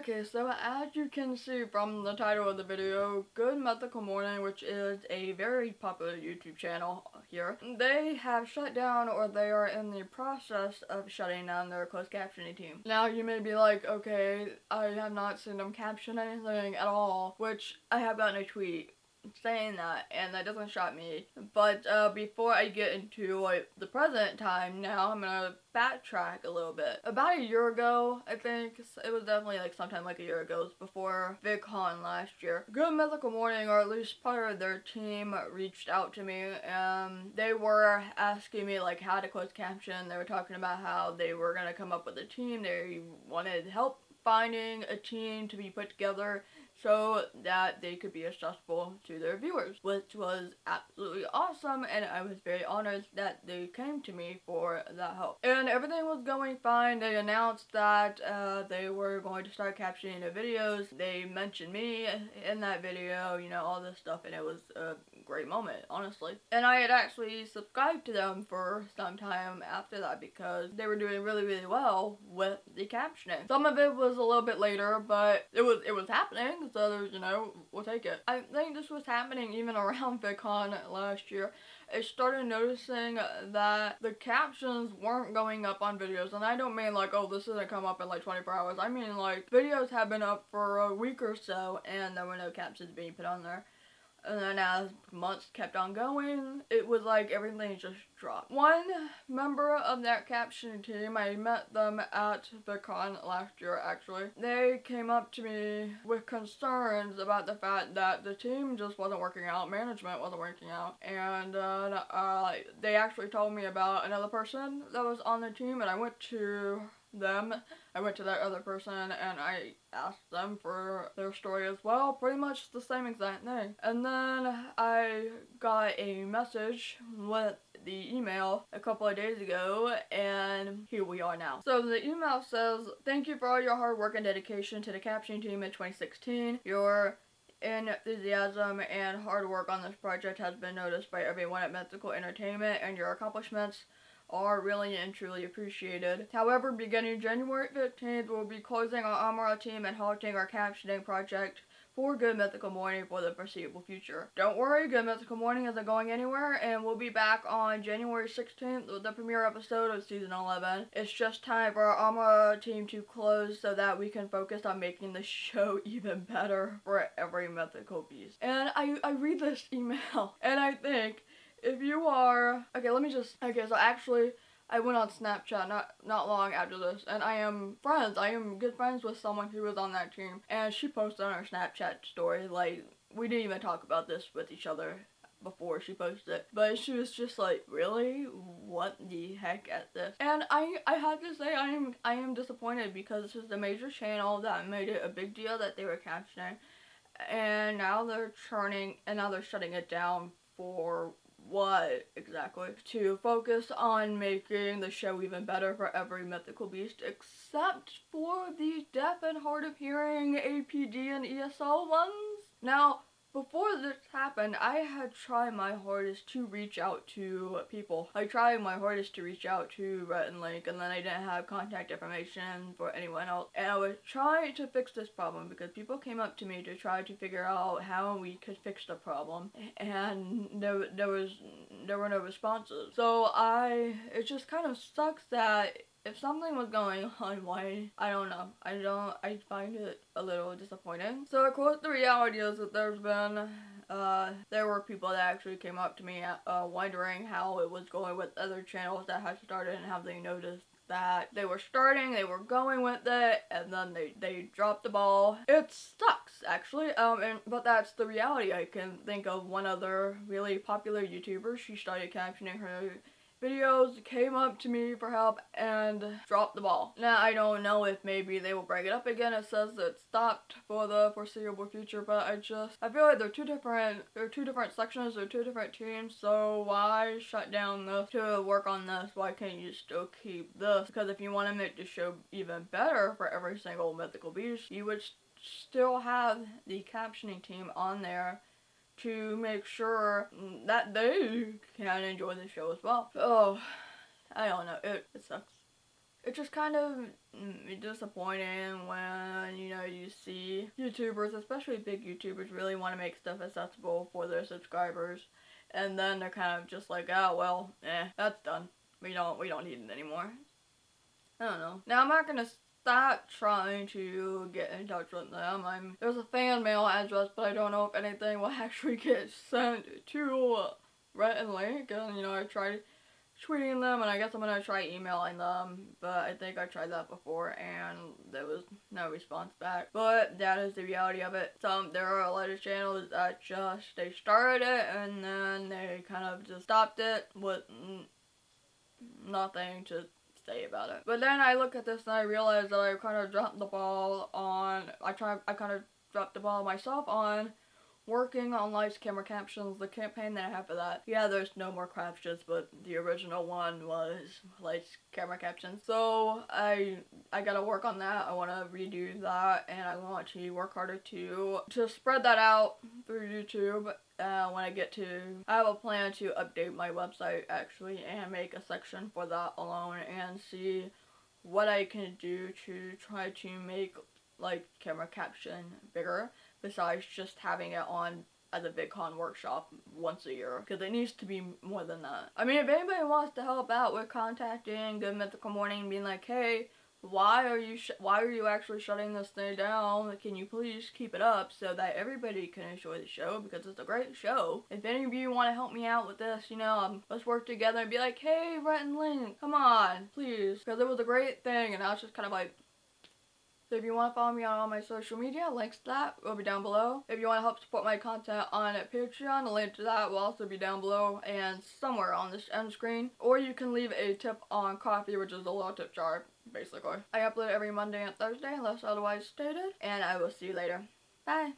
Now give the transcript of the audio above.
Okay, so as you can see from the title of the video, Good Mythical Morning, which is a very popular YouTube channel here, they have shut down, or they are in the process of shutting down, their closed captioning team. Now you may be like, okay, I have not seen them caption anything at all, which I have gotten a tweet saying that, and that doesn't shock me. But before I get into like the present time now, I'm gonna backtrack a little bit. About a year ago, I think it was definitely like sometime like a year ago, it was before VidCon last year, Good Mythical Morning, or at least part of their team, reached out to me, and they were asking me like how to close caption. They were talking about how they were gonna come up with a team. They wanted help finding a team to be put together so that they could be accessible to their viewers, which was absolutely awesome, and I was very honored that they came to me for that help. And everything was going fine. They announced that they were going to start captioning their videos. They mentioned me in that video, you know, all this stuff, and it was a great moment, honestly. And I had actually subscribed to them for some time after that because they were doing really, really well with the captioning. Some of it was a little bit later, but it was happening, so you know, we'll take it. I think this was happening even around VidCon last year. I started noticing that the captions weren't going up on videos, and I don't mean like, oh, this doesn't come up in like 24 hours. I mean like videos have been up for a week or so and there were no captions being put on there. And then as months kept on going, it was like everything just dropped. One member of that caption team, I met them at VidCon last year actually. They came up to me with concerns about the fact that the team just wasn't working out, management wasn't working out. And they actually told me about another person that was on the team, and I went to that other person and I asked them for their story as well, pretty much the same exact thing. And then I got a message with the email a couple of days ago, and here we are now. So the email says, "Thank you for all your hard work and dedication to the captioning team in 2016. Your enthusiasm and hard work on this project has been noticed by everyone at Mythical Entertainment, and your accomplishments are really and truly appreciated. However, beginning January 15th, we'll be closing our Amara team and halting our captioning project for Good Mythical Morning for the foreseeable future. Don't worry, Good Mythical Morning isn't going anywhere, and we'll be back on January 16th with the premiere episode of Season 11. It's just time for our Amara team to close so that we can focus on making the show even better for every mythical beast." And I read this email, and I think, if you are, so actually, I went on Snapchat not long after this, and I am good friends with someone who was on that team, and she posted on her Snapchat story, like, we didn't even talk about this with each other before she posted it, but she was just like, really? What the heck at this? And I have to say, I am disappointed, because this is a major channel that made it a big deal that they were captioning, and now they're shutting it down for what exactly? To focus on making the show even better for every mythical beast, except for the deaf and hard of hearing APD and ESL ones. Now, before this happened, I had tried my hardest to reach out to people. I tried my hardest to reach out to Rhett and Link, and then I didn't have contact information for anyone else. And I was trying to fix this problem because people came up to me to try to figure out how we could fix the problem, and there were no responses. So it just kind of sucks that if something was going on, why? I don't know. I find it a little disappointing. So of course the reality is that there were people that actually came up to me wondering how it was going with other channels that had started, and how they noticed that they were going with it, and then they dropped the ball. It sucks, actually, but that's the reality. I can think of one other really popular YouTuber. She started captioning her videos, came up to me for help, and dropped the ball. Now, I don't know if maybe they will bring it up again. It says it stopped for the foreseeable future, but I feel like they're two different sections, they're two different teams, so why shut down this to work on this? Why can't you still keep this? Because if you want to make the show even better for every single mythical beast, you would still have the captioning team on there to make sure that they can enjoy the show as well. Oh, I don't know, it sucks. it's just kind of disappointing when, you know, you see YouTubers, especially big YouTubers, really want to make stuff accessible for their subscribers, and then they're kind of just like, oh well, that's done. We don't need it anymore. I don't know. Now I'm not gonna stop trying to get in touch with them. There's a fan mail address, but I don't know if anything will actually get sent to Rhett and Link. And, you know, I tried tweeting them, and I guess I'm gonna try emailing them, but I think I tried that before and there was no response back. But that is the reality of it. There are a lot of channels that they started it and then they kind of just stopped it with nothing to say about it. But then I look at this and I realize that I kind of dropped the ball on, I kind of dropped the ball myself on working on Lights Camera Captions, the campaign that I have for that. Yeah, there's no more captions, but the original one was Lights Camera Captions. So I gotta work on that. I want to redo that, and I want to work harder to spread that out through YouTube. When I have a plan to update my website actually and make a section for that alone and see what I can do to try to make like camera caption bigger besides just having it on as a VidCon workshop once a year, because it needs to be more than that. I mean, if anybody wants to help out with contacting Good Mythical Morning and being like, hey, why are you actually shutting this thing down? Can you please keep it up so that everybody can enjoy the show, because it's a great show. If any of you want to help me out with this, you know, let's work together and be like, hey, Rhett and Link, come on, please, because it was a great thing, and I was just kind of like. So if you want to follow me on all my social media, links to that will be down below. If you want to help support my content on Patreon, the link to that will also be down below and somewhere on this end screen. Or you can leave a tip on Coffee, which is a little tip jar, basically. I upload every Monday and Thursday unless otherwise stated, and I will see you later. Bye!